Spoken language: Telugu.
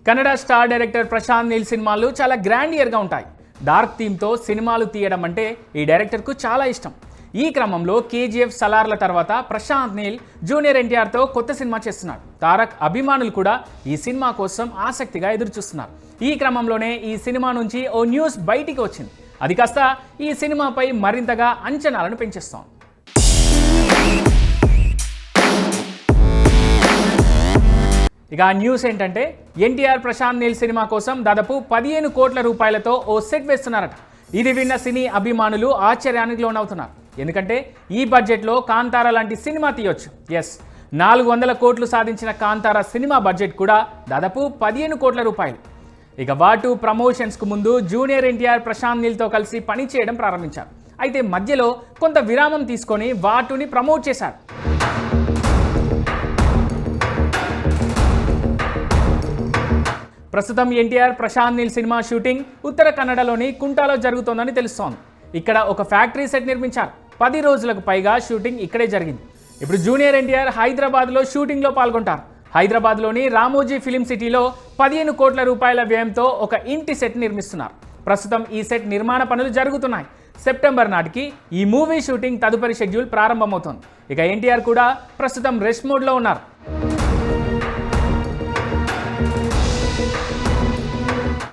కన్నడ స్టార్ డైరెక్టర్ ప్రశాంత్ నీల్ సినిమాలు చాలా గ్రాండియర్గా ఉంటాయి. డార్క్ థీమ్తో సినిమాలు తీయడం అంటే ఈ డైరెక్టర్కు చాలా ఇష్టం. ఈ క్రమంలో కేజీఎఫ్ సలార్ల తర్వాత ప్రశాంత్ నీల్ జూనియర్ ఎన్టీఆర్తో కొత్త సినిమా చేస్తున్నాడు. తారక్ అభిమానులు కూడా ఈ సినిమా కోసం ఆసక్తిగా ఎదురుచూస్తున్నారు. ఈ క్రమంలోనే ఈ సినిమా నుంచి ఓ న్యూస్ బయటికి వచ్చింది. అది కాస్త ఈ సినిమాపై మరింతగా అంచనాలను పెంచేస్తోంది. ఇక ఆ న్యూస్ ఏంటంటే ఎన్టీఆర్ ప్రశాంత్ నీల్ సినిమా కోసం దాదాపు 15 కోట్ల రూపాయలతో ఓ సెట్ వేస్తున్నారట. ఇది విన్న సినీ అభిమానులు ఆశ్చర్యానికి లోనవుతున్నారు. ఎందుకంటే ఈ బడ్జెట్లో కాంతారా లాంటి సినిమా తీయొచ్చు. 400 కోట్లు సాధించిన కాంతారా సినిమా బడ్జెట్ కూడా దాదాపు 15 కోట్ల రూపాయలు. ఇక వాటు ప్రమోషన్స్కు ముందు జూనియర్ ఎన్టీఆర్ ప్రశాంత్ నీల్తో కలిసి పనిచేయడం ప్రారంభించారు. అయితే మధ్యలో కొంత విరామం తీసుకొని వాటుని ప్రమోట్ చేశారు. ప్రస్తుతం ఎన్టీఆర్ ప్రశాంత్ నీల్ సినిమా షూటింగ్ ఉత్తర కన్నడలోని కుంటాలో జరుగుతోందని తెలుస్తోంది. ఇక్కడ ఒక ఫ్యాక్టరీ సెట్ నిర్మించారు. 10 రోజులకు పైగా షూటింగ్ ఇక్కడే జరిగింది. ఇప్పుడు జూనియర్ ఎన్టీఆర్ హైదరాబాద్లో షూటింగ్లో పాల్గొంటారు. హైదరాబాద్లోని రామోజీ ఫిలిం సిటీలో 15 కోట్ల రూపాయల వ్యయంతో ఒక ఇంటి సెట్ నిర్మిస్తున్నారు. ప్రస్తుతం ఈ సెట్ నిర్మాణ పనులు జరుగుతున్నాయి. సెప్టెంబర్ నాటికి ఈ మూవీ షూటింగ్ తదుపరి షెడ్యూల్ ప్రారంభమవుతోంది. ఇక ఎన్టీఆర్ కూడా ప్రస్తుతం రెస్ట్ మోడ్లో ఉన్నారు.